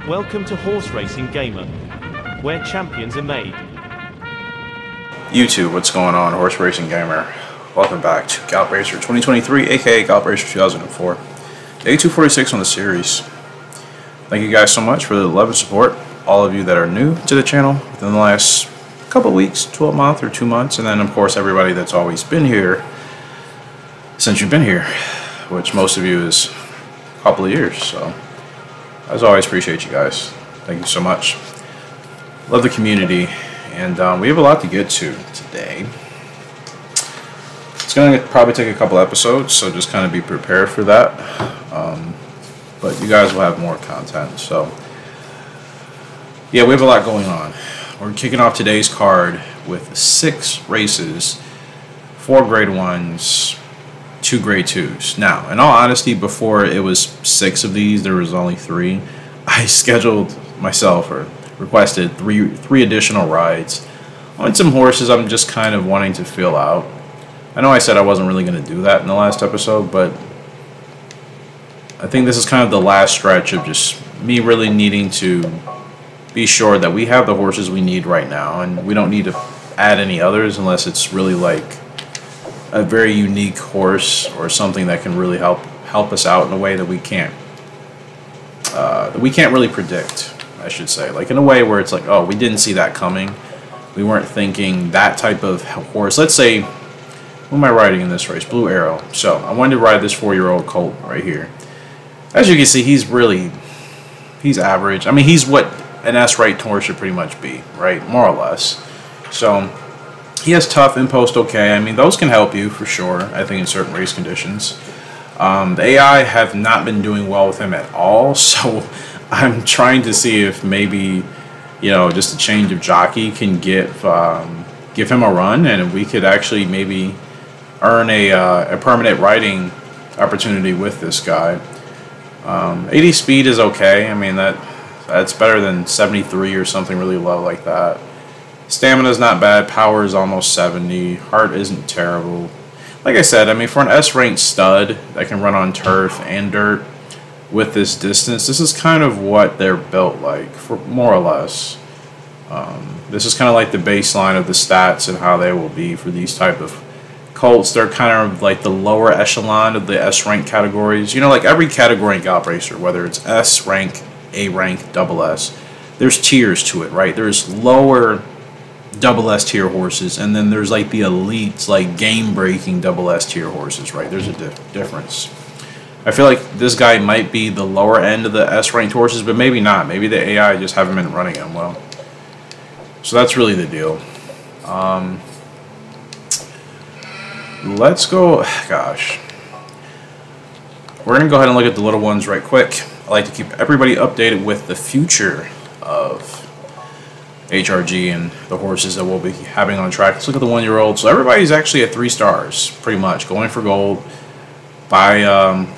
Welcome to Horse Racing Gamer, where champions are made. YouTube, what's going on? Horse Racing Gamer. Welcome back to Gallop Racer 2023, aka Gallop Racer 2004. Day 246 on the series. Thank you guys so much for the love and support. All of you that are new to the channel within the last couple weeks, 12 months or 2 months, and then of course everybody that's always been here since you've been here, which most of you is a couple of years. So as always, appreciate you guys. Thank you so much. Love the community, and we have a lot to get to today. It's going to probably take a couple episodes, so just kind of be prepared for that. But you guys will have more content. So yeah, we have a lot going on. We're kicking off today's card with 6 races, 4 grade 1s, 2 grade 2s. Now, in all honesty, before it was 6 of these, there was only 3. I scheduled myself or requested three additional rides on some horses I'm just kind of wanting to feel out. I know I said I wasn't really going to do that in the last episode, but I think this is kind of the last stretch of just me really needing to be sure that we have the horses we need right now, and we don't need to add any others unless it's really like a very unique horse or something that can really help us out in a way that we can't really predict, I should say. Like in a way where it's like, oh, we didn't see that coming. We weren't thinking that type of horse. Let's say, who am I riding in this race? Blue Arrow. So I wanted to ride this 4-year-old colt right here. As you can see, he's average. I mean, he's what an S-rate horse should pretty much be, right? More or less. So he has tough and post okay. I mean, those can help you for sure, I think, in certain race conditions. The AI have not been doing well with him at all, so I'm trying to see if maybe, you know, just a change of jockey can give him a run, and we could actually maybe earn a permanent riding opportunity with this guy. 80 speed is okay. I mean, that's better than 73 or something really low like that. Stamina's not bad. Power is almost 70. Heart isn't terrible. Like I said, I mean, for an S-ranked stud that can run on turf and dirt with this distance, this is kind of what they're built like, for more or less. This is kind of like the baseline of the stats and how they will be for these type of colts. They're kind of like the lower echelon of the S-rank categories. You know, like every category in Gallop Racer, whether it's S rank, A rank, double S, there's tiers to it, right? There's lower double S tier horses, and then there's like the elites, like game-breaking double S tier horses, right? There's a difference. I feel like this guy might be the lower end of the S-ranked horses, but maybe not. Maybe the AI just haven't been running him well. So that's really the deal. Let's go. Gosh, we're gonna go ahead and look at the little ones right quick. I like to keep everybody updated with the future of HRG and the horses that we'll be having on track. Let's look at the 1-year-old. So everybody's actually at 3 stars, pretty much, going for gold. By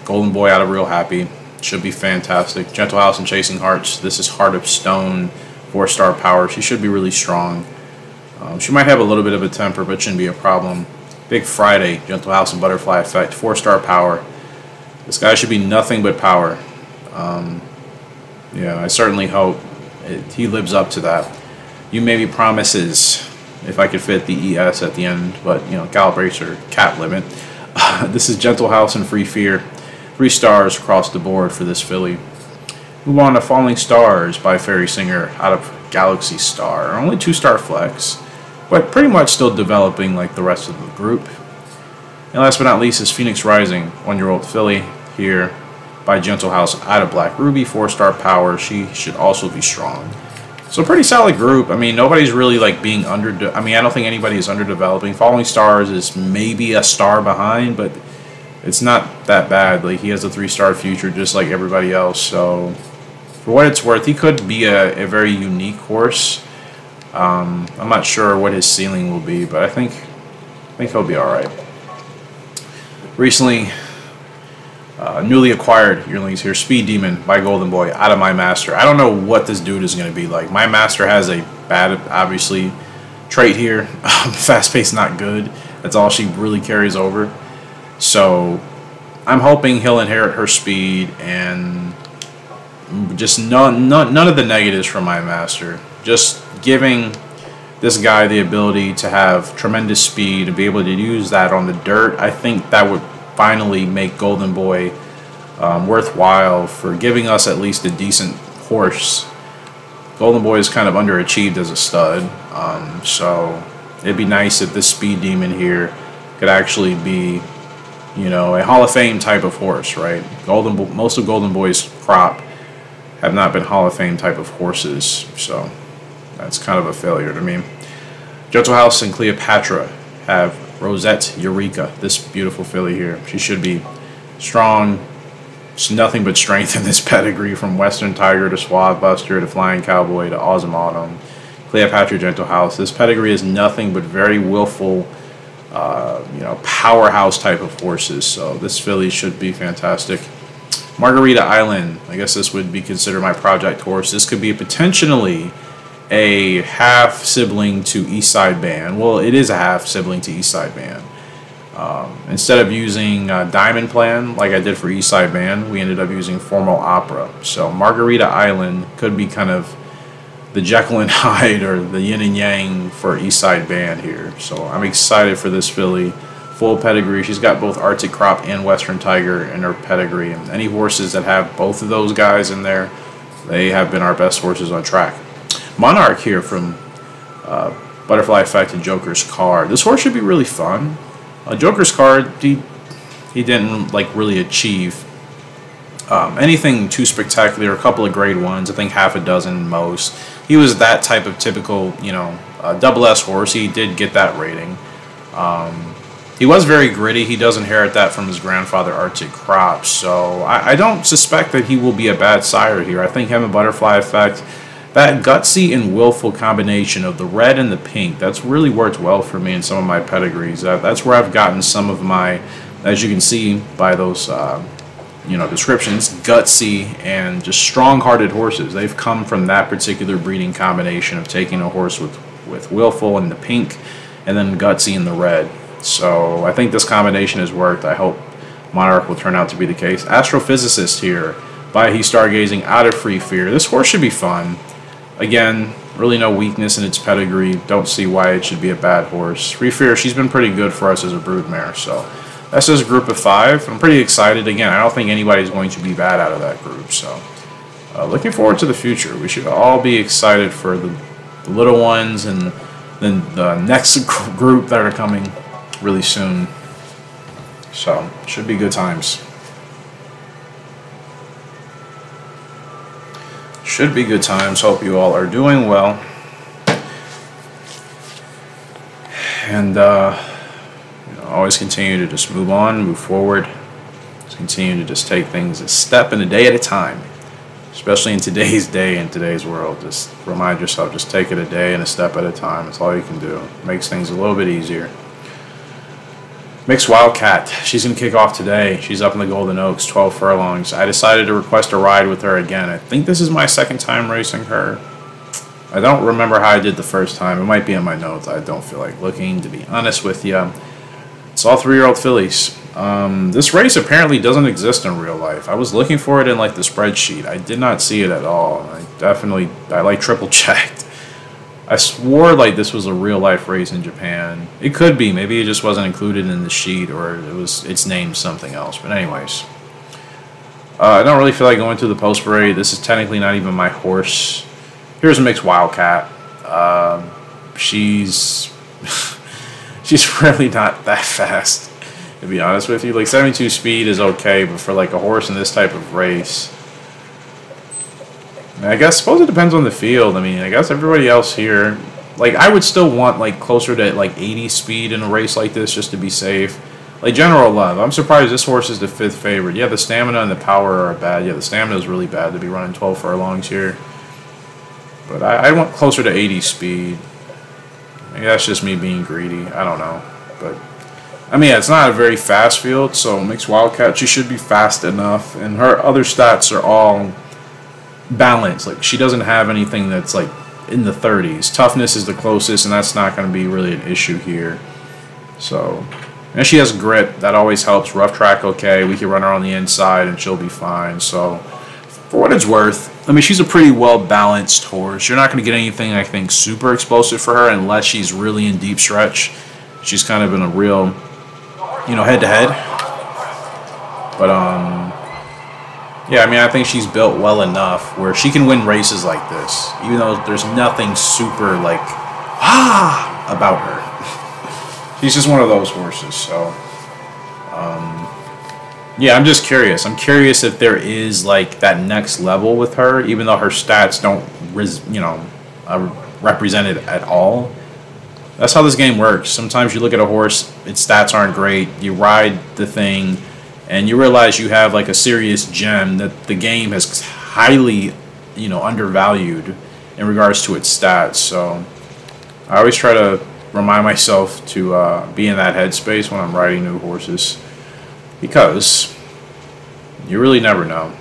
Golden Boy out of Real Happy. Should be fantastic. Gentle House and Chasing Hearts. This is Heart of Stone, 4-star power. She should be really strong. She might have a little bit of a temper, but shouldn't be a problem. Big Friday, Gentle House and Butterfly Effect, 4-star power. This guy should be nothing but power. Yeah, I certainly hope he lives up to that. You maybe promises, if I could fit the ES at the end, but you know, Gallop Racer cap limit. This is Gentle House and Free Fear, 3 stars across the board for this filly. Move on to Falling Stars by Fairy Singer out of Galaxy Star. Only 2-star flex, but pretty much still developing like the rest of the group. And last but not least is Phoenix Rising, 1-year-old filly here by Gentle House out of Black Ruby, 4-star power. She should also be strong. So pretty solid group. I mean, nobody's really like being I mean, I don't think anybody is underdeveloping. Falling Stars is maybe a star behind, but it's not that bad. Like, he has a 3-star future just like everybody else. So for what it's worth, he could be a very unique horse. I'm not sure what his ceiling will be, but I think he'll be all right. Recently, newly acquired yearlings here, Speed Demon by Golden Boy out of My Master. I don't know what this dude is going to be like. My Master has a bad, obviously, trait here. Fast pace, not good. That's all she really carries over. So I'm hoping he'll inherit her speed and just none of the negatives from my master. Just giving this guy the ability to have tremendous speed and be able to use that on the dirt. I think that would finally make Golden Boy worthwhile for giving us at least a decent horse. Golden Boy is kind of underachieved as a stud, so it'd be nice if this speed demon here could actually be, you know, a Hall of Fame type of horse, right? Most of Golden Boy's crop have not been Hall of Fame type of horses, so that's kind of a failure to me. Gentle House and Cleopatra have Rosette Eureka, this beautiful filly here. She should be strong. It's nothing but strength in this pedigree, from Western Tiger to Suave Buster to Flying Cowboy to Awesome Autumn. Cleopatra, Gentle House. This pedigree is nothing but very willful, you know, powerhouse type of horses. So this filly should be fantastic. Margarita Island. I guess this would be considered my project horse. This could be potentially a half sibling to Eastside Band. Well, it is a half sibling to Eastside Band. Instead of using Diamond Plan like I did for Eastside Band, we ended up using Formal Opera. So Margarita Island could be kind of the Jekyll and Hyde or the yin and yang for Eastside Band here. So I'm excited for this filly. Full pedigree. She's got both Arctic Crop and Western Tiger in her pedigree. And any horses that have both of those guys in there, they have been our best horses on track. Monarch here from Butterfly Effect and Joker's Card. This horse should be really fun. Joker's Card, he didn't like really achieve anything too spectacular. A couple of grade ones, I think half a dozen most. He was that type of typical, you know, double S horse. He did get that rating. He was very gritty. He does inherit that from his grandfather, Arctic Crop. So I don't suspect that he will be a bad sire here. I think him and Butterfly Effect, that gutsy and willful combination of the red and the pink, that's really worked well for me in some of my pedigrees. That's where I've gotten some of my, as you can see by those you know, descriptions, gutsy and just strong-hearted horses. They've come from that particular breeding combination of taking a horse with willful in the pink and then gutsy in the red. So I think this combination has worked. I hope Monarch will turn out to be the case. Astrophysicist here by He Stargazing out of Free Fear. This horse should be fun. Again, really no weakness in its pedigree. Don't see why it should be a bad horse. Free Fear, she's been pretty good for us as a broodmare. So that's just a group of 5. I'm pretty excited. Again, I don't think anybody's going to be bad out of that group. So looking forward to the future. We should all be excited for the little ones and then the next group that are coming really soon. So should be good times. Should be good times. Hope you all are doing well. And you know, always continue to just move on, move forward. Just continue to just take things a step and a day at a time. Especially in today's day, in today's world. Just remind yourself, just take it a day and a step at a time. That's all you can do. It makes things a little bit easier. Mixed Wildcat, she's going to kick off today. She's up in the Golden Oaks, 12 furlongs. I decided to request a ride with her again. I think this is my second time racing her. I don't remember how I did the first time. It might be in my notes. I don't feel like looking, to be honest with you. It's all 3-year-old fillies. This race apparently doesn't exist in real life. I was looking for it in like the spreadsheet. I did not see it at all. I like triple checked. I swore like this was a real life race in Japan. It could be. Maybe it just wasn't included in the sheet, or it's named something else. But anyways, I don't really feel like going to the post parade. This is technically not even my horse. Here's a Mixed Wildcat. She's really not that fast, to be honest with you. Like 72 speed is okay, but for like a horse in this type of race, I suppose it depends on the field. I mean, I guess everybody else here, like I would still want like closer to like 80 speed in a race like this just to be safe. Like General Love, I'm surprised this horse is the 5th favorite. Yeah, the stamina and the power are bad. Yeah, the stamina is really bad to be running 12 furlongs here. But I want closer to 80 speed. Maybe that's just me being greedy. I don't know. But I mean, it's not a very fast field, so Mixed Wildcat, she should be fast enough. And her other stats are all balance. Like she doesn't have anything that's like in the 30s. Toughness is the closest, and that's not going to be really an issue here. So, and she has grit. That always helps. Rough track, okay. We can run her on the inside, and she'll be fine. So, For what it's worth, I mean, she's a pretty well-balanced horse. You're not going to get anything, I think, super explosive for her unless she's really in deep stretch. She's kind of in a real, you know, head-to-head. But, yeah, I mean, I think she's built well enough where she can win races like this, even though there's nothing super, like, about her. She's just one of those horses, so... yeah, I'm just curious. I'm curious if there is like that next level with her, even though her stats don't, represent it at all. That's how this game works. Sometimes you look at a horse, its stats aren't great. You ride the thing, and you realize you have like a serious gem that the game has highly, undervalued in regards to its stats. So I always try to remind myself to be in that headspace when I'm riding new horses. Because you really never know.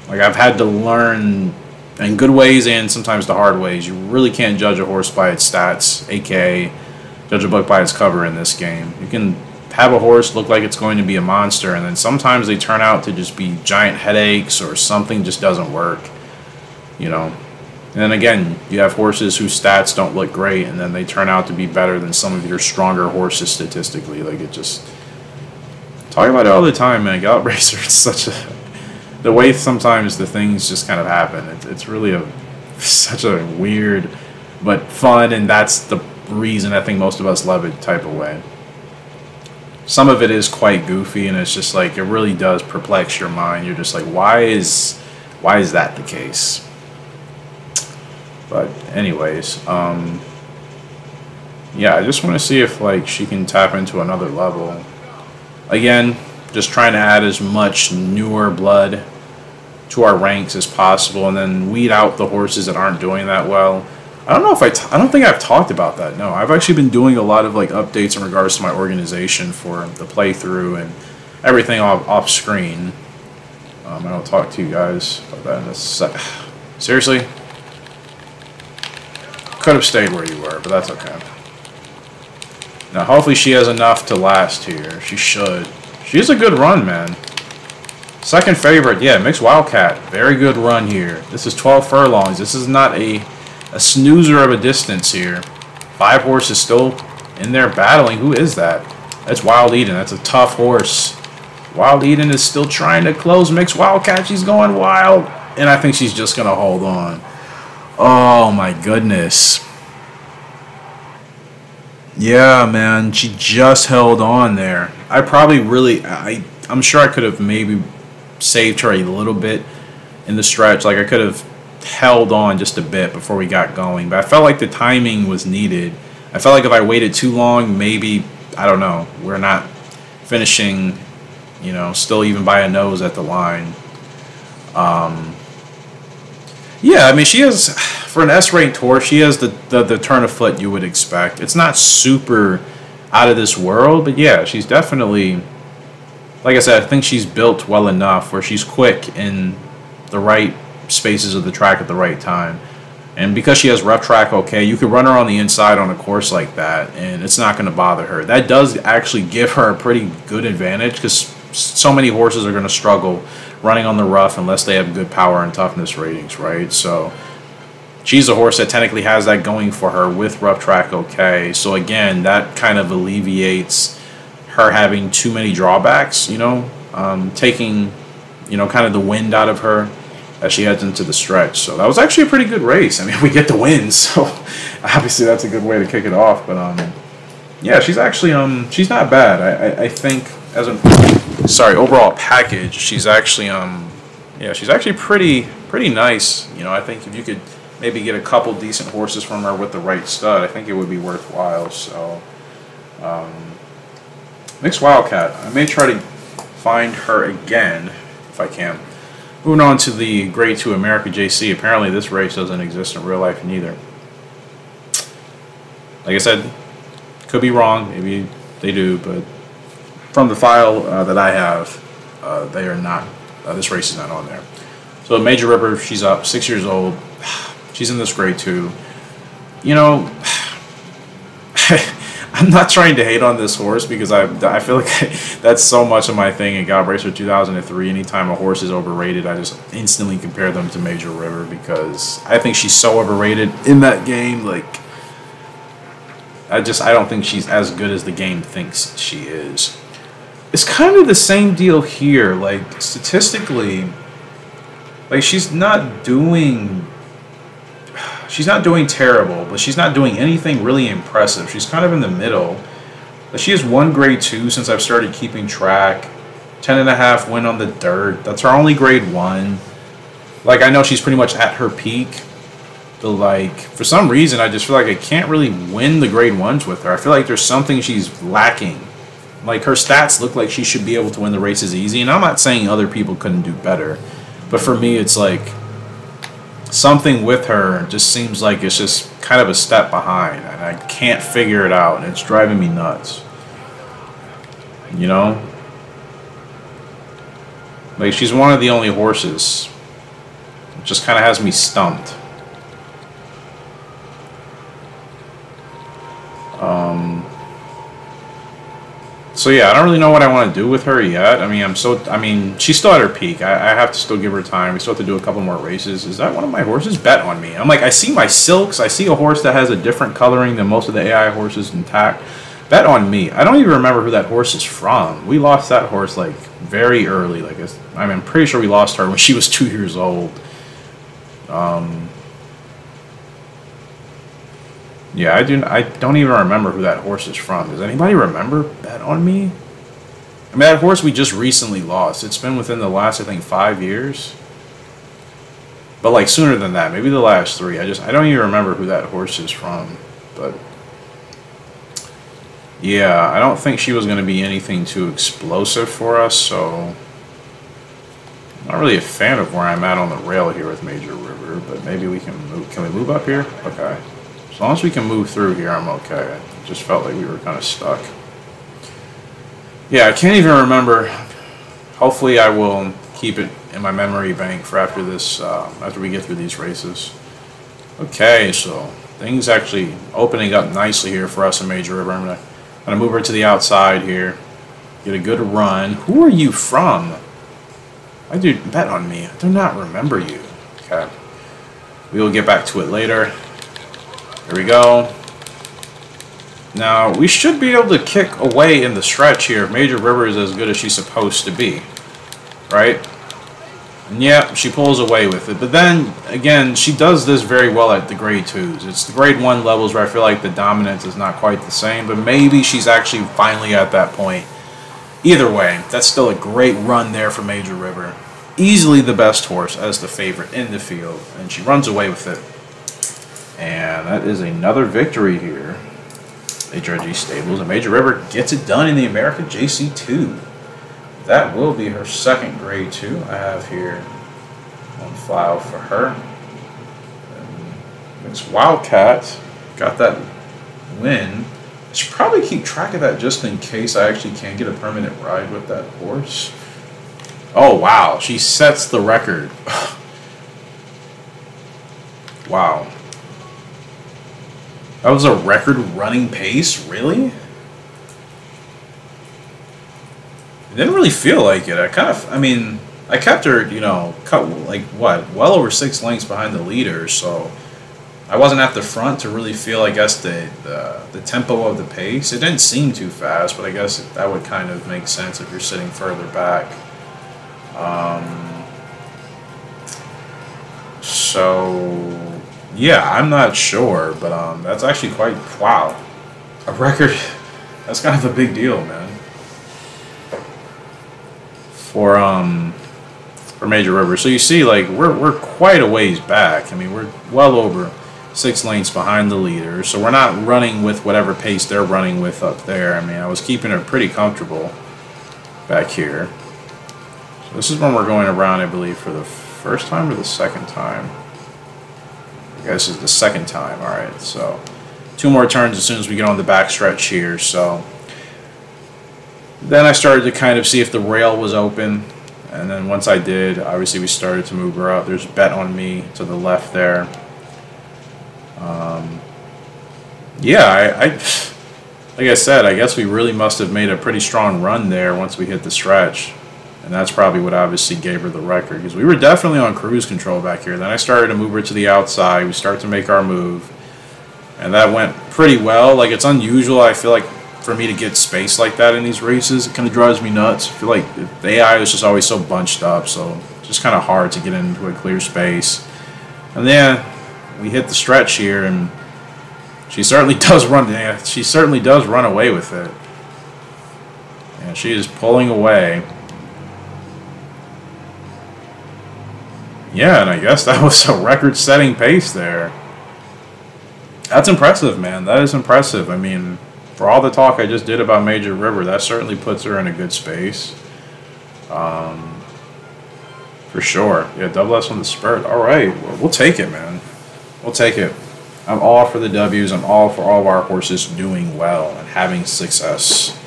Like, I've had to learn in good ways and sometimes the hard ways. You really can't judge a horse by its stats, aka judge a book by its cover in this game. You can have a horse look like it's going to be a monster, and then sometimes they turn out to just be giant headaches or something just doesn't work. And then again, you have horses whose stats don't look great, and then they turn out to be better than some of your stronger horses statistically. Like, it just... Talk about it all the time, man. Gallop Racer, it's such a... The way sometimes the things just kind of happen. It's really such a weird but fun, and that's the reason I think most of us love it type of way. Some of it is quite goofy, and it's just like, it really does perplex your mind. You're just like, why is that the case? But anyways, yeah, I just want to see if like she can tap into another level. Again, just trying to add as much newer blood to our ranks as possible, and then weed out the horses that aren't doing that well. I don't know if I don't think I've talked about that. No, I've actually been doing a lot of like updates in regards to my organization for the playthrough and everything off screen. I don't talk to you guys about that in a sec. Seriously, could have stayed where you were, but that's okay. Now, hopefully she has enough to last here. She should. She's a good run, man. Second favorite, yeah, Mixed Wildcat. Very good run here. This is 12 furlongs. This is not a snoozer of a distance here. 5 horses still in there battling. Who is that? That's Wild Eden. That's a tough horse. Wild Eden is still trying to close Mixed Wildcat. She's going wild. And I think she's just going to hold on. Oh, my goodness. Yeah, man, she just held on there. I probably really, I'm sure I could have maybe saved her a little bit in the stretch. Like, I could have held on just a bit before we got going. But I felt like the timing was needed. I felt like if I waited too long, maybe, I don't know, we're not finishing, still even by a nose at the line. Yeah, I mean, she has, for an S-ranked horse, she has the turn of foot you would expect. It's not super out of this world, but yeah, she's definitely, like I said, I think she's built well enough where she's quick in the right spaces of the track at the right time. And because she has rough track okay, you could run her on the inside on a course like that, and it's not going to bother her. That does actually give her a pretty good advantage, because so many horses are going to struggle running on the rough unless they have good power and toughness ratings, right? So she's a horse that technically has that going for her with rough track okay. So again, that kind of alleviates her having too many drawbacks, taking, kind of the wind out of her as she heads into the stretch. So that was actually a pretty good race. I mean, we get the win, so obviously that's a good way to kick it off. But yeah, she's actually she's not bad. I think as a overall package, she's actually yeah, she's actually pretty nice. I think if you could maybe get a couple decent horses from her with the right stud, I think it would be worthwhile. So Mixed Wildcat, I may try to find her again if I can. Moving on to the Grade 2 America JC. Apparently this race doesn't exist in real life neither. Like I said, could be wrong, maybe they do, but from the file that I have, they are not, this race is not on there. So Major Ripper, she's up, 6 years old. She's in this Grade 2. I'm I'm not trying to hate on this horse because I feel like that's so much of my thing in Gallop Racer 2003. Anytime a horse is overrated, I just instantly compare them to Major River because I think she's so overrated in that game. Like, I don't think she's as good as the game thinks she is. It's kind of the same deal here. Like, statistically, like, she's not doing terrible, but she's not doing anything really impressive. She's kind of in the middle. She has one grade 2 since I've started keeping track. 10.5 win on the dirt. That's her only grade 1. Like, I know she's pretty much at her peak, but like, for some reason, I just feel like I can't really win the grade 1s with her. I feel like there's something she's lacking. Like, her stats look like she should be able to win the races easy, and I'm not saying other people couldn't do better, but for me, it's like something with her just seems like it's just kind of a step behind, and I can't figure it out, and it's driving me nuts. You know? Like, she's one of the only horses. It just kind of has me stumped. So yeah, I don't really know what I want to do with her yet. I mean, she's still at her peak. I have to still give her time. We still have to do a couple more races. Is that one of my horses? Bet on me. I'm like, I see my silks. I see a horse that has a different coloring than most of the AI horses intact. Bet on me. I don't even remember who that horse is from. We lost that horse like very early. Like, I'm pretty sure we lost her when she was 2 years old. Yeah, I don't even remember who that horse is from. Does anybody remember? Bet on me? I mean, that horse we just recently lost. It's been within the last, I think, 5 years. But like sooner than that, maybe the last 3. I don't even remember who that horse is from. But yeah, I don't think she was going to be anything too explosive for us, so I'm not really a fan of where I'm at on the rail here with Major River, but maybe we can move. Can we move up here? Okay. As long as we can move through here, I'm okay. It just felt like we were kind of stuck. Yeah, I can't even remember. Hopefully I will keep it in my memory bank for after this, after we get through these races. Okay, so things actually opening up nicely here for us in Major River. I'm gonna move her to the outside here. Get a good run. Who are you from? I do bet on me. I do not remember you. Okay. We will get back to it later. Here we go. Now, we should be able to kick away in the stretch here if Major River is as good as she's supposed to be. Right? And yeah, she pulls away with it. But then, again, she does this very well at the grade 2s. It's the grade 1 levels where I feel like the dominance is not quite the same. But maybe she's actually finally at that point. Either way, that's still a great run there for Major River. Easily the best horse as the favorite in the field. And she runs away with it. And that is another victory here. HRG Stables. And Major River gets it done in the American JC2. That will be her second grade 2 I have here on file for her. And it's Wildcat. Got that win. I should probably keep track of that just in case I actually can get a permanent ride with that horse. Oh, wow. She sets the record. Wow. That was a record running pace? Really? It didn't really feel like it. I kept her, you know, well over 6 lengths behind the leader, so I wasn't at the front to really feel, I guess, the tempo of the pace. It didn't seem too fast, but I guess that would kind of make sense if you're sitting further back. So yeah, I'm not sure, but that's actually quite, wow, a record. That's kind of a big deal, man. For Major River. So you see, like, we're quite a ways back. I mean, we're well over 6 lengths behind the leader, so we're not running with whatever pace they're running with up there. I mean, I was keeping her pretty comfortable back here. So this is when we're going around, I believe, for the first time or the second time. I guess it's the second time. All right, so 2 more turns as soon as we get on the back stretch here. So then I started to kind of see if the rail was open, and then once I did, obviously we started to move her up. There's Bet on Me to the left there. Yeah, like I said, I guess we really must have made a pretty strong run there once we hit the stretch. And that's probably what obviously gave her the record. Because we were definitely on cruise control back here. Then I started to move her to the outside. We start to make our move. And that went pretty well. Like, it's unusual, I feel like, for me to get space like that in these races. It kind of drives me nuts. I feel like the AI is just always so bunched up. So it's just kind of hard to get into a clear space. And then we hit the stretch here, and she certainly does run. Yeah, she certainly does run away with it. And she is pulling away. Yeah, and I guess that was a record-setting pace there. That's impressive, man. That is impressive. I mean, for all the talk I just did about Major River, that certainly puts her in a good space. For sure. Yeah, double S on the spurt. All right. We'll take it, man. We'll take it. I'm all for the W's. I'm all for all of our horses doing well and having success.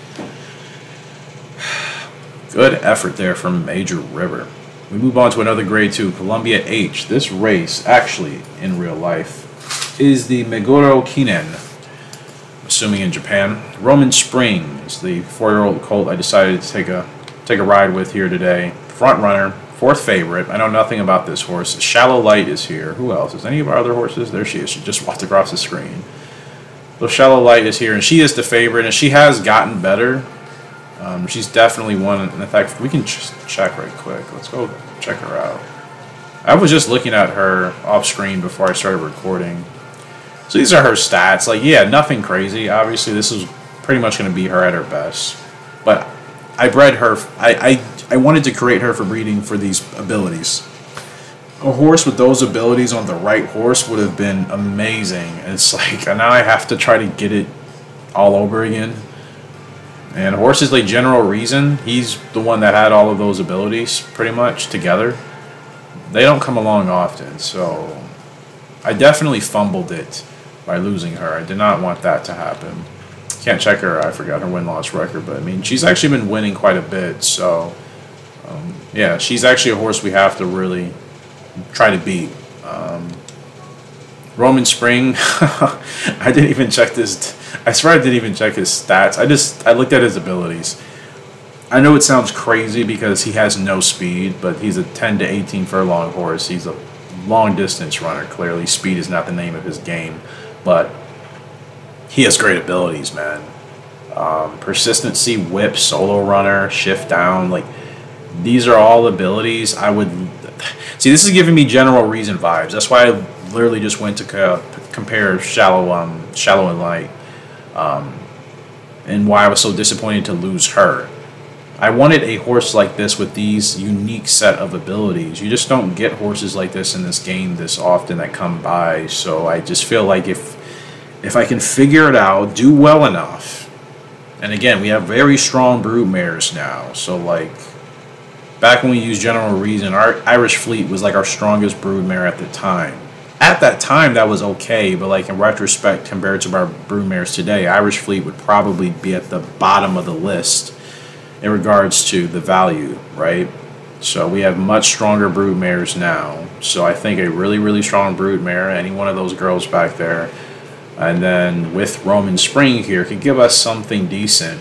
Good effort there from Major River. We move on to another Grade 2, Columbia H. This race, actually, in real life, is the Meguro Kinen, assuming in Japan. Roman Spring is the 4-year-old colt I decided to take a ride with here today. Front runner, 4th favorite. I know nothing about this horse. Shallow Light is here. Who else? Is any of our other horses? There she is. She just walked across the screen. So Shallow Light is here, and she is the favorite, and she has gotten better. She's definitely one. In fact, we can just check right quick. Let's go check her out. I was just looking at her off screen before I started recording. So these are her stats. Like, yeah, nothing crazy. Obviously, this is pretty much going to be her at her best. But I bred her. I wanted to create her for breeding for these abilities. A horse with those abilities on the right horse would have been amazing. And it's like, now I have to try to get it all over again. And horses like General Reason, he's the one that had all of those abilities pretty much together. They don't come along often, so I definitely fumbled it by losing her. I did not want that to happen. Can't check her, I forgot her win-loss record, but I mean, she's actually been winning quite a bit, so yeah, she's actually a horse we have to really try to beat. Roman Spring, I didn't even check this. I swear I didn't even check his stats. I looked at his abilities. I know it sounds crazy because he has no speed, but he's a 10 to 18 furlong horse. He's a long distance runner. Clearly, speed is not the name of his game, but he has great abilities, man. Persistency, whip, solo runner, shift down. Like, these are all abilities I would see. This is giving me General Reason vibes. That's why I literally just went to compare Shallow and Light, and why I was so disappointed to lose her. I wanted a horse like this with these unique set of abilities. You just don't get horses like this in this game this often that come by. So I just feel like if I can figure it out, do well enough, and again, we have very strong brood mares now. So like, back when we used General Reason, our Irish Fleet was like our strongest brood mare at the time. At that time, that was okay, but like in retrospect, compared to our brood mares today, Irish Fleet would probably be at the bottom of the list in regards to the value, right? So we have much stronger brood mares now. So I think a really, really strong brood mare, any one of those girls back there, and then with Roman Spring here, could give us something decent.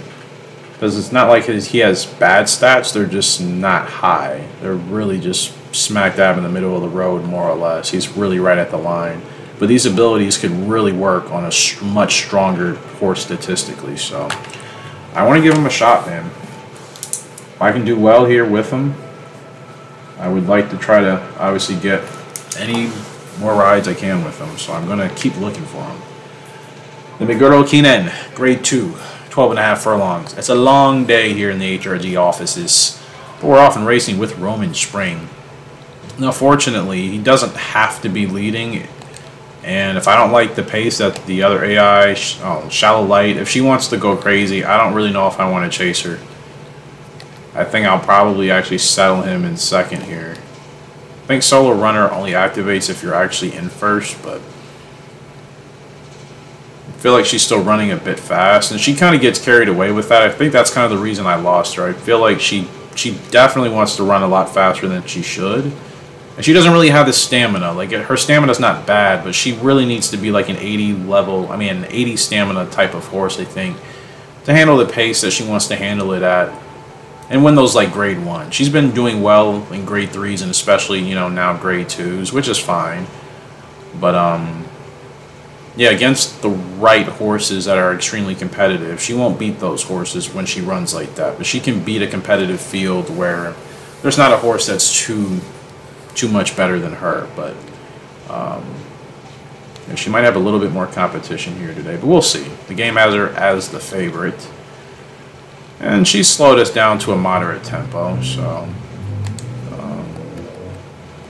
Because it's not like he has bad stats, they're just not high. They're really just smack dab in the middle of the road, more or less. He's really right at the line. But these abilities could really work on a much stronger horse statistically. So I want to give him a shot, man. If I can do well here with him, I would like to try to obviously get any more rides I can with him. So I'm going to keep looking for him. The Meguro Kinen, Grade 2. 12.5 furlongs. It's a long day here in the HRG offices, but we're often racing with Roman Spring. Now, fortunately, he doesn't have to be leading, and if I don't like the pace that the other AI, Shallow Light, if she wants to go crazy, I don't really know if I want to chase her. I think I'll probably actually settle him in second here. I think Solo Runner only activates if you're actually in first, but I feel like she's still running a bit fast, and she kind of gets carried away with that. I think that's kind of the reason I lost her. I feel like she definitely wants to run a lot faster than she should, and she doesn't really have the stamina. Like, her stamina's not bad, but she really needs to be like an 80 level, I mean an 80 stamina type of horse, I think, to handle the pace that she wants to handle it at, and win those like grade 1. She's been doing well in grade 3s and especially, you know, now grade 2s, which is fine. But yeah, against the right horses that are extremely competitive, she won't beat those horses when she runs like that. But she can beat a competitive field where there's not a horse that's too much better than her. But she might have a little bit more competition here today, but we'll see. The game has her as the favorite, and she slowed us down to a moderate tempo. So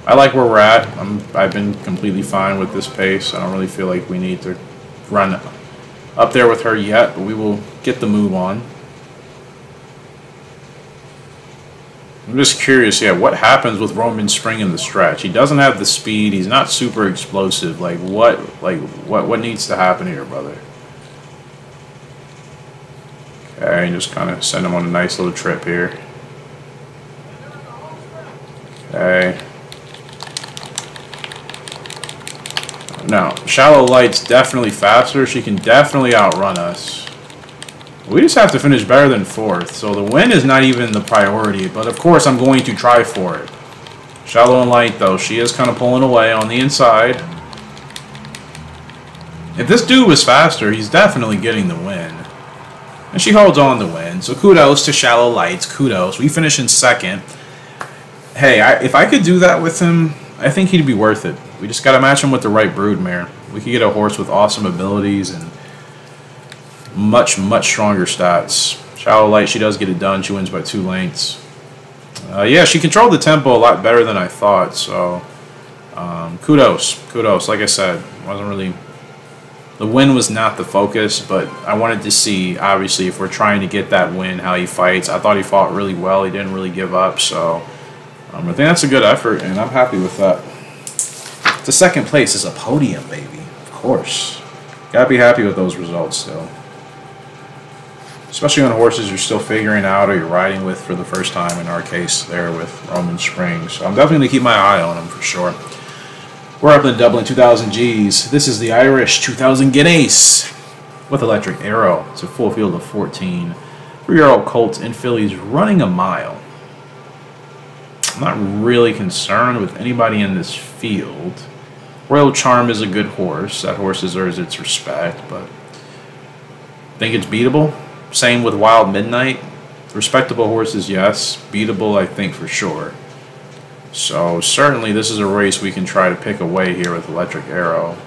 I like where we're at. I've been completely fine with this pace. I don't really feel like we need to run up there with her yet, but we will get the move on. I'm just curious, yeah, what happens with Roman Spring in the stretch? He doesn't have the speed. He's not super explosive. Like what needs to happen here, brother? Okay, just kind of send him on a nice little trip here. Okay. Now, Shallow Light's definitely faster. She can definitely outrun us. We just have to finish better than 4th. So the win is not even the priority. But of course, I'm going to try for it. Shallow and Light, though, she is kind of pulling away on the inside. If this dude was faster, he's definitely getting the win. And she holds on to win. So kudos to Shallow Lights. Kudos. We finish in 2nd. Hey, if I could do that with him, I think he'd be worth it. We just got to match him with the right broodmare. We could get a horse with awesome abilities and much, much stronger stats. Shallow Light, she does get it done. She wins by 2 lengths. Yeah, she controlled the tempo a lot better than I thought. So, kudos. Kudos. Like I said, wasn't really... The win was not the focus, but I wanted to see, obviously, if we're trying to get that win, how he fights. I thought he fought really well. He didn't really give up, so... I think that's a good effort, and I'm happy with that. The 2nd place is a podium, baby. Of course. Gotta be happy with those results still. Especially on horses you're still figuring out or you're riding with for the first time, in our case there with Roman Springs. So I'm definitely going to keep my eye on him for sure. We're up in the Dublin 2000 Gs. This is the Irish 2000 Guineas with Electric Arrow. It's a full field of 14. 3-year-old colts and fillies running a mile. I'm not really concerned with anybody in this field. Royal Charm is a good horse. That horse deserves its respect, but think it's beatable. Same with Wild Midnight. Respectable horses, yes. Beatable, I think, for sure. So certainly this is a race we can try to pick away here with Electric Arrow.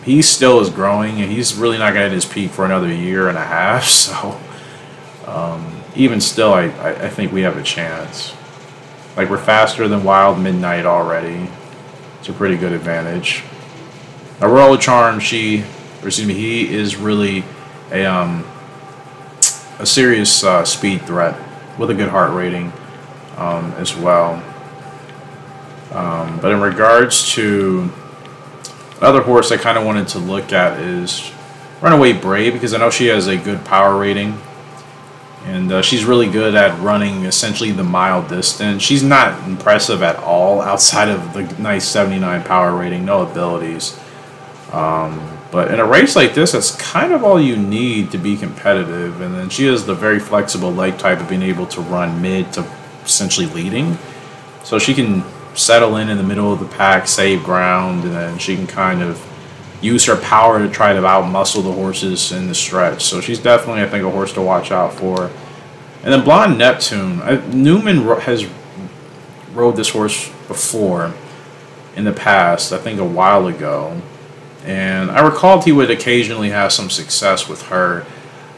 He still is growing, and he's really not going to hit his peak for another year and a half, so... even still, I think we have a chance. Like, we're faster than Wild Midnight already. It's a pretty good advantage. Now, Royal Charm, he is really a serious speed threat with a good heart rating as well. But in regards to another horse I kind of wanted to look at is Runaway Brave, because I know she has a good power rating. And she's really good at running essentially the mile distance. She's not impressive at all outside of the nice 79 power rating, no abilities. But in a race like this, that's kind of all you need to be competitive. And then she has the very flexible leg type of being able to run mid to essentially leading. So she can settle in the middle of the pack, save ground, and then she can kind of use her power to try to outmuscle the horses in the stretch. So she's definitely, I think, a horse to watch out for. And then Blonde Neptune. Newman has rode this horse before in the past, I think a while ago. And I recalled he would occasionally have some success with her.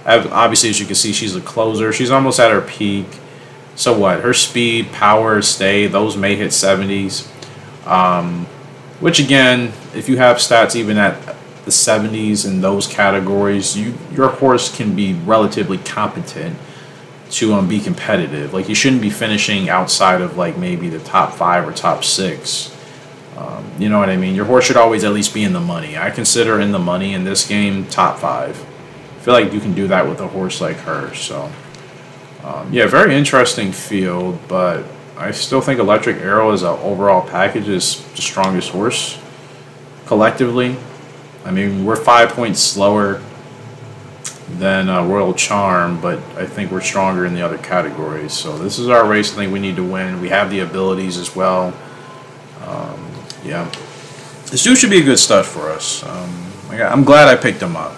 Obviously, as you can see, she's a closer. She's almost at her peak. So what? Her speed, power, stay, those may hit 70s. Which again, if you have stats even at the 70s in those categories, your horse can be relatively competent to be competitive. Like, you shouldn't be finishing outside of like maybe the top 5 or top 6. You know what I mean? Your horse should always at least be in the money. I consider in the money in this game top 5. I feel like you can do that with a horse like her. So yeah, very interesting field, but I still think Electric Arrow as an overall package is the strongest horse collectively. I mean, we're 5 points slower than Royal Charm, but I think we're stronger in the other categories. So this is our race. I think we need to win. We have the abilities as well. Yeah, this dude should be a good stud for us. I'm glad I picked him up.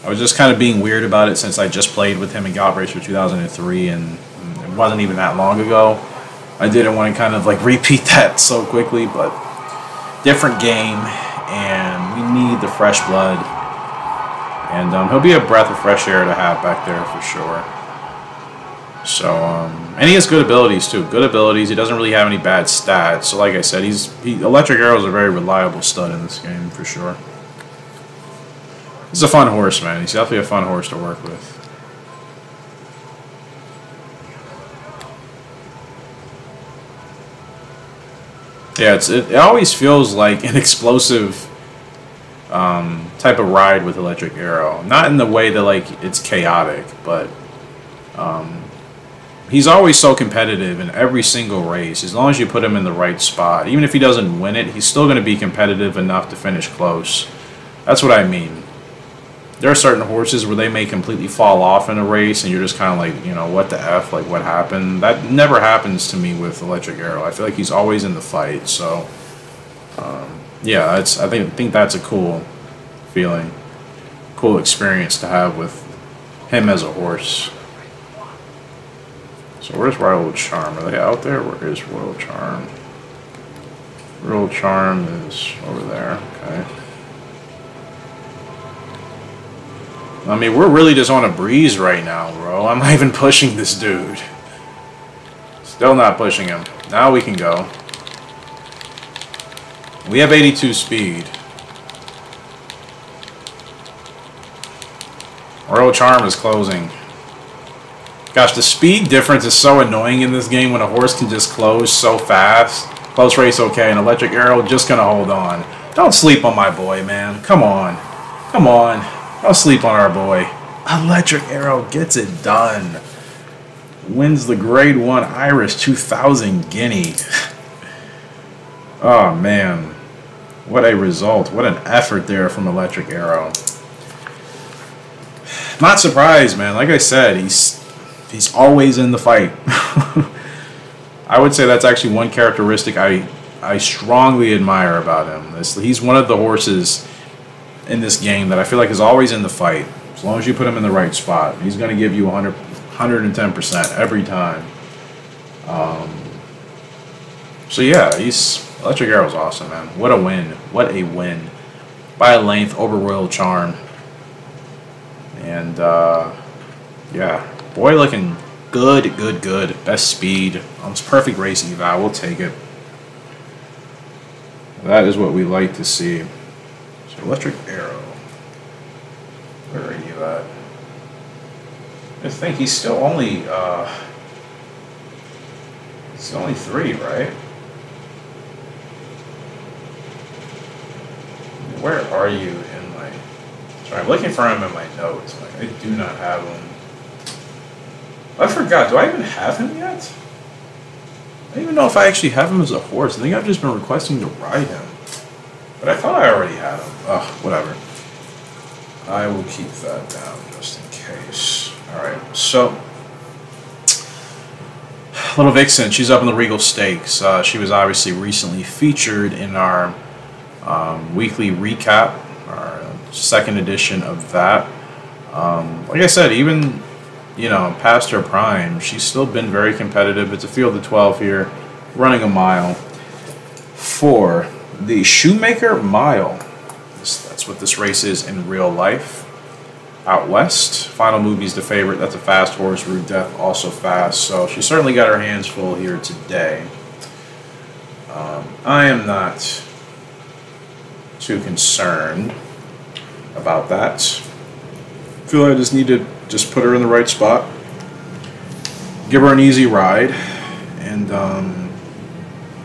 I was just kind of being weird about it since I just played with him in Gallop Racer 2003, and it wasn't even that long ago. I didn't want to kind of like repeat that so quickly, but different game, and we need the fresh blood. And he'll be a breath of fresh air to have back there for sure. So, and he has good abilities too. Good abilities. He doesn't really have any bad stats. So, like I said, Electric Arrow is a very reliable stud in this game for sure. He's a fun horse, man. He's definitely a fun horse to work with. Yeah, it always feels like an explosive type of ride with Electric Arrow. Not in the way that like it's chaotic, but he's always so competitive in every single race. As long as you put him in the right spot, even if he doesn't win it, he's still going to be competitive enough to finish close. That's what I mean. There are certain horses where they may completely fall off in a race, and you're just kind of like, you know, what the F, like what happened? That never happens to me with Electric Arrow. I feel like he's always in the fight. So, yeah, I think that's a cool feeling, cool experience to have with him as a horse. So where's Royal Charm? Are they out there? Where is Royal Charm? Royal Charm is over there. Okay. I mean, we're really just on a breeze right now, bro. I'm not even pushing this dude. Still not pushing him. Now we can go. We have 82 speed. Royal Charm is closing. Gosh, the speed difference is so annoying in this game when a horse can just close so fast. Close race okay, and Electric Arrow just gonna hold on. Don't sleep on my boy, man. Come on. Come on. Don't sleep on our boy. Electric Arrow gets it done. Wins the Grade 1 Irish 2000 Guinea. Oh, man. What a result. What an effort there from Electric Arrow. Not surprised, man. Like I said, he's always in the fight. I would say that's actually one characteristic I strongly admire about him. He's one of the horses in this game that I feel like is always in the fight. As long as you put him in the right spot, he's going to give you 110% every time. So yeah, Electric Arrow's awesome, man. What a win. What a win. By a length over Royal Charm. And yeah, boy looking good, good, good. Best speed. Almost perfect race eval. We'll take it. That is what we like to see. So Electric Arrow. Where are you at? I think he's still only it's only 3, right? Where are you in my... Sorry, I'm looking for him in my notes. Like, I do not have him. I forgot. Do I even have him yet? I don't even know if I actually have him as a horse. I think I've just been requesting to ride him. But I thought I already had him. Ugh, whatever. I will keep that down just in case. Alright, so... Little Vixen, she's up in the Regal Stakes. She was obviously recently featured in our weekly recap, our second edition of that. Like I said, even, you know, past her prime, she's still been very competitive. It's a field of 12 here, running a mile for the Shoemaker Mile. That's what this race is in real life. Out west, Final Movie's the favorite. That's a fast horse. Rude Death also fast. So she certainly got her hands full here today. I am not too concerned about that. I feel I just need to just put her in the right spot, give her an easy ride, and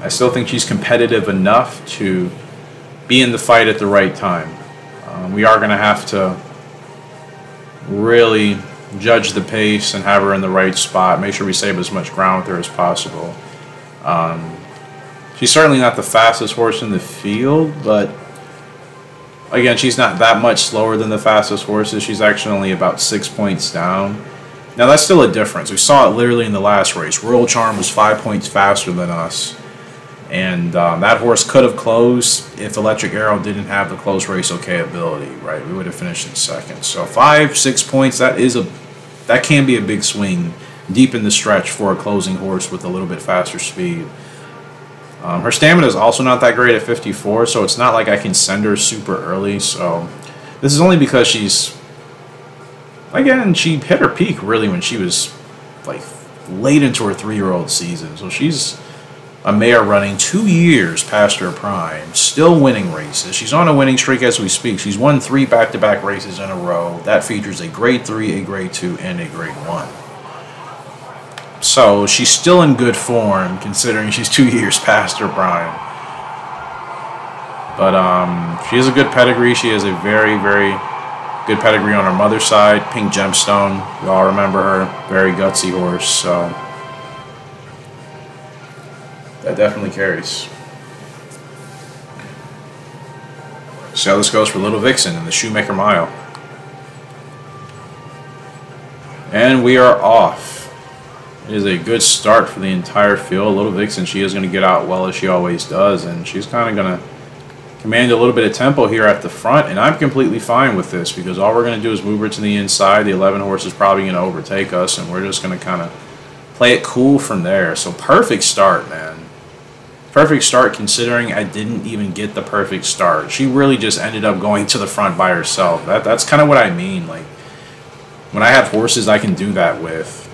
I still think she's competitive enough to be in the fight at the right time. We are going to have to really judge the pace and have her in the right spot, make sure we save as much ground with her as possible. She's certainly not the fastest horse in the field, but Again, she's not that much slower than the fastest horses. She's actually only about 6 points down. Now, that's still a difference. We saw it literally in the last race. Royal Charm was 5 points faster than us. And that horse could have closed if Electric Arrow didn't have the close race okay ability, right? We would have finished in second. So 5-6 points, that can be a big swing deep in the stretch for a closing horse with a little bit faster speed. Her stamina is also not that great at 54, so it's not like I can send her super early. So this is only because she's, again, she hit her peak really when she was like late into her 3-year-old season. So she's a mare running 2 years past her prime, still winning races. She's on a winning streak as we speak. She's won 3 back-to-back races in a row. That features a grade 3, a grade 2, and a grade 1. So she's still in good form considering she's 2 years past her prime. But she has a good pedigree. She has a very, very good pedigree on her mother's side. Pink Gemstone, you all remember her. Very gutsy horse, so that definitely carries. So this goes for Little Vixen in the Shoemaker Mile. And we are off. It is a good start for the entire field. Little Vixen, she is going to get out well as she always does, and she's kind of going to command a little bit of tempo here at the front, and I'm completely fine with this because all we're going to do is move her to the inside. The 11 horse is probably going to overtake us, and we're just going to kind of play it cool from there. So perfect start, man. Perfect start considering I didn't even get the perfect start. She really just ended up going to the front by herself. That's kind of what I mean. Like, when I have horses I can do that with,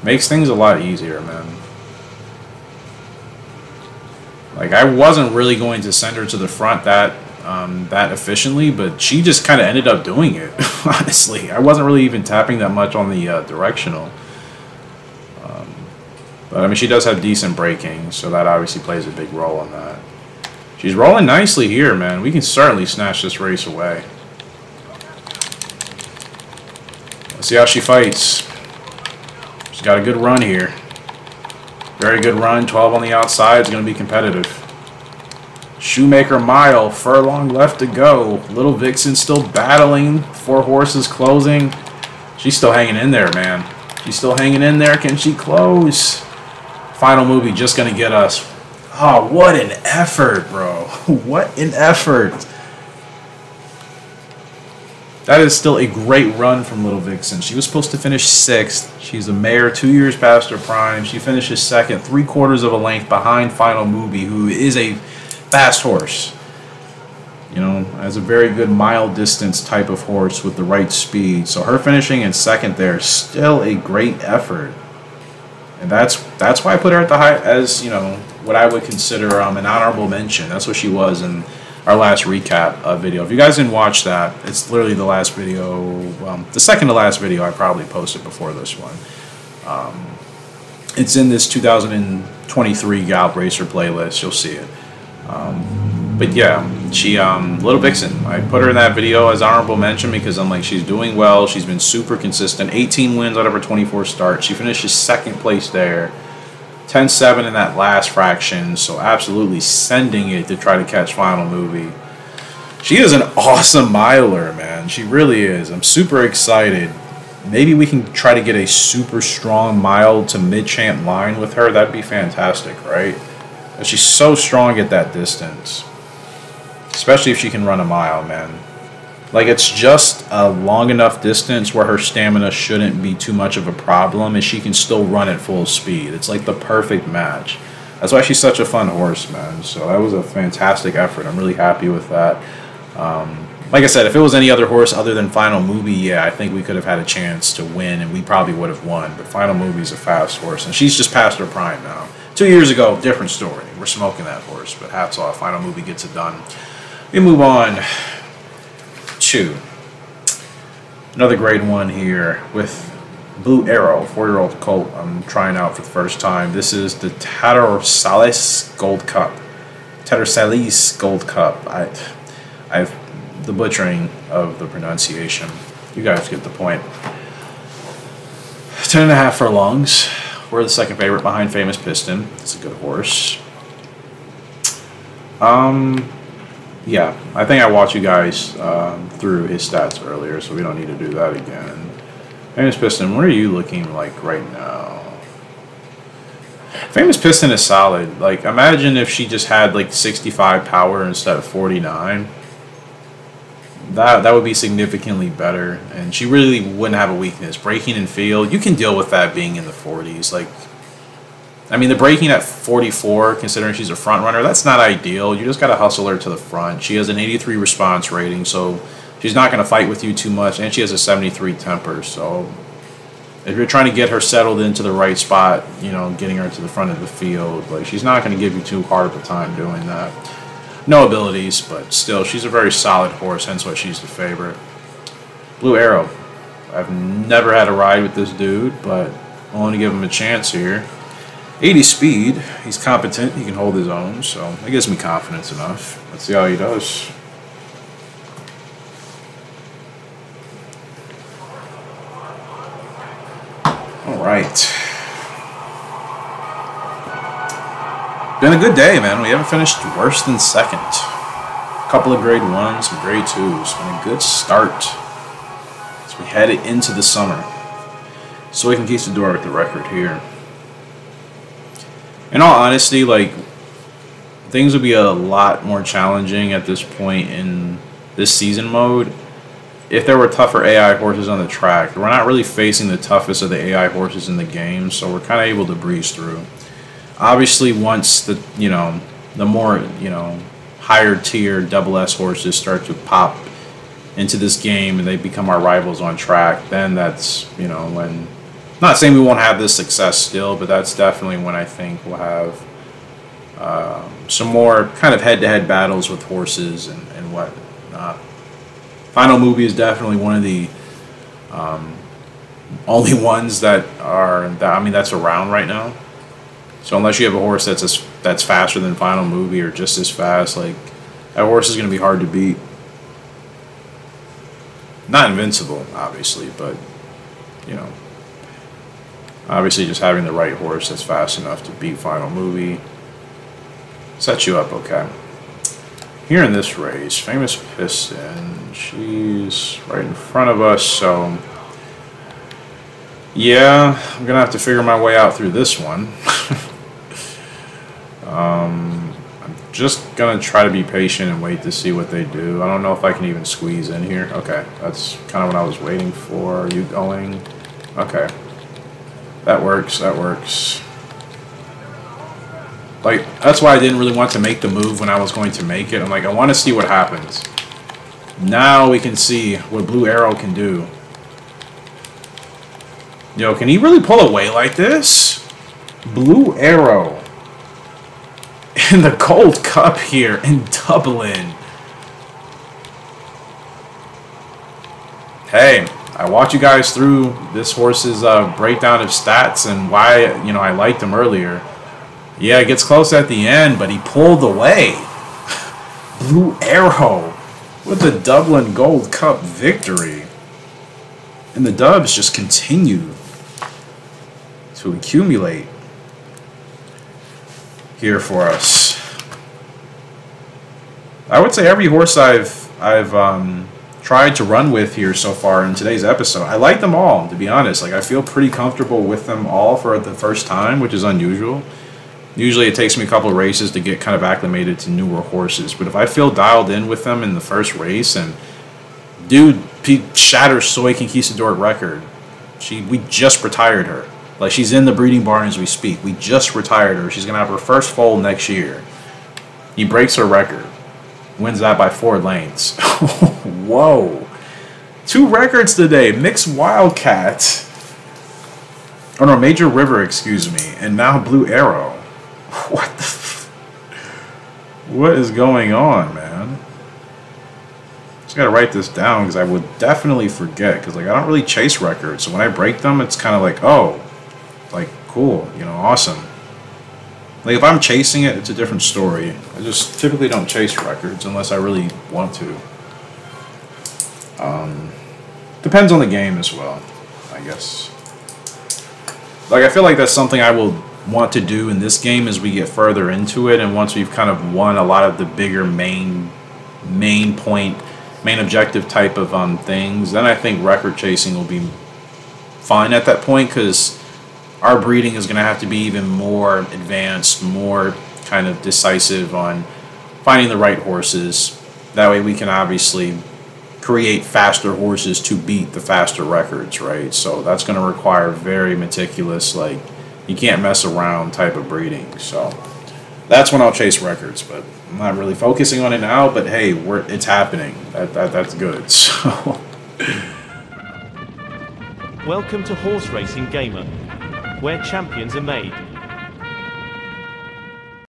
makes things a lot easier, man. Like, I wasn't really going to send her to the front that efficiently, but she just kind of ended up doing it, honestly. I wasn't really even tapping that much on the directional. But, I mean, she does have decent braking, so that obviously plays a big role in that. She's rolling nicely here, man. We can certainly snatch this race away. Let's see how she fights. She's got a good run here. Very good run. 12 on the outside. It's going to be competitive. Shoemaker Mile. Furlong left to go. Little Vixen still battling. 4 horses closing. She's still hanging in there, man. She's still hanging in there. Can she close? Final movie just going to get us. Oh, what an effort, bro. What an effort. That is still a great run from Little Vixen. She was supposed to finish 6th. She's a mare 2 years past her prime. She finishes 2nd, 3/4 of a length behind Final Movie, who is a fast horse. You know, has a very good mile distance type of horse with the right speed. So her finishing in 2nd there is still a great effort. And that's why I put her at the high, as, you know, what I would consider an honorable mention. That's what she was in our last recap video. If you guys didn't watch that, it's literally the last video, the second to last video I probably posted before this one. It's in this 2023 Gallop Racer playlist. You'll see it. But yeah, she, Little Vixen, I put her in that video as honorable mention because I'm like, she's doing well. She's been super consistent. 18 wins out of her 24 starts. She finishes 2nd place there. 10-7 in that last fraction, so absolutely sending it to try to catch Final Movie. She is an awesome miler, man. She really is. I'm super excited. Maybe we can try to get a super strong mile to mid-champ line with her. That'd be fantastic, right? But she's so strong at that distance. Especially if she can run a mile, man. Like, it's just a long enough distance where her stamina shouldn't be too much of a problem and she can still run at full speed. It's like the perfect match. That's why she's such a fun horse, man. So that was a fantastic effort. I'm really happy with that. Like I said, if it was any other horse other than Final Movie, yeah, I think we could have had a chance to win and we probably would have won. But Final Movie's a fast horse and she's just past her prime now. 2 years ago, different story. We're smoking that horse, but hats off. Final Movie gets it done. We move on to another grade 1 here with Blue Arrow, 4-year-old colt I'm trying out for the first time. This is the Tattersall's Gold Cup. Tattersall's Gold Cup. I've the butchering of the pronunciation. You guys get the point. 10.5 furlongs. We're the 2nd favorite behind Famous Piston. It's a good horse. Yeah, I think I watched you guys through his stats earlier, so we don't need to do that again. Famous Piston, what are you looking like right now? Famous Piston is solid. Like, imagine if she just had like 65 power instead of 49. That would be significantly better, and she really wouldn't have a weakness. Braking and field, you can deal with that being in the 40s. Like, I mean, the braking at 44, considering she's a front runner, that's not ideal. You just got to hustle her to the front. She has an 83 response rating, so she's not going to fight with you too much, and she has a 73 temper. So if you're trying to get her settled into the right spot, you know, getting her to the front of the field, like, she's not going to give you too hard of a time doing that. No abilities, but still, she's a very solid horse, hence why she's the favorite. Blue Arrow. I've never had a ride with this dude, but I want to give him a chance here. 80 speed. He's competent. He can hold his own, so that gives me confidence enough. Let's see how he does. All right. Been a good day, man. We haven't finished worse than second. A couple of grade 1s, some grade 2s. Been a good start as we head into the summer. So we can keep the door with the record here. In all honesty, like, things would be a lot more challenging at this point in this season mode if there were tougher AI horses on the track. We're not really facing the toughest of the AI horses in the game, so we're kind of able to breeze through. Obviously, once the, you know, the more, you know, higher tier double S horses start to pop into this game and they become our rivals on track, then that's, you know, when, not saying we won't have this success still, but that's definitely when I think we'll have some more kind of head-to-head battles with horses and whatnot. Final Movie is definitely one of the only ones that are, I mean, that's around right now. So unless you have a horse that's faster than Final Movie or just as fast, like, that horse is going to be hard to beat. Not invincible, obviously, but, you know, obviously just having the right horse that's fast enough to beat Final Movie sets you up okay. Here in this race, Famous Piston, she's right in front of us, so yeah, I'm going to have to figure my way out through this one. I'm just going to try to be patient and wait to see what they do. I don't know if I can even squeeze in here. Okay, that's kind of what I was waiting for. Are you going? Okay. That works, that works. Like, that's why I didn't really want to make the move when I was going to make it. I'm like, I want to see what happens. Now we can see what Blue Arrow can do. Yo, can he really pull away like this? Blue Arrow in the Gold Cup here in Dublin. Hey, I walked you guys through this horse's breakdown of stats and why, you know, I liked him earlier. Yeah, it gets close at the end, but he pulled away. Blue Arrow with the Dublin Gold Cup victory. And the dubs just continue to accumulate here for us. I would say every horse I've tried to run with here so far in today's episode, I like them all, to be honest. Like, I feel pretty comfortable with them all for the first time, which is unusual. Usually it takes me a couple of races to get kind of acclimated to newer horses, but if I feel dialed in with them in the first race, and dude, shatters Soy Conquistador record. We just retired her. Like, she's in the breeding barn as we speak. We just retired her. She's gonna have her first foal next year. He breaks her record. Wins that by 4 lengths. Whoa. 2 records today. Mixed Wildcat. Oh no, Major River, excuse me. And now Blue Arrow. What the what is going on, man? Just gotta write this down because I would definitely forget. Because, like, I don't really chase records. So when I break them, it's kind of like, oh, like, cool, you know, awesome. Like, if I'm chasing it, it's a different story. I just typically don't chase records unless I really want to. Depends on the game as well, I guess. Like, I feel like that's something I will want to do in this game as we get further into it, and once we've kind of won a lot of the bigger main main objective type of things, then I think record chasing will be fine at that point, because our breeding is going to have to be even more advanced, more kind of decisive on finding the right horses. That way we can obviously create faster horses to beat the faster records, right? So that's going to require very meticulous, like, you can't mess around type of breeding. So that's when I'll chase records, but I'm not really focusing on it now. But hey, it's happening. That's good. So Welcome to Horse Racing Gamer, where champions are made.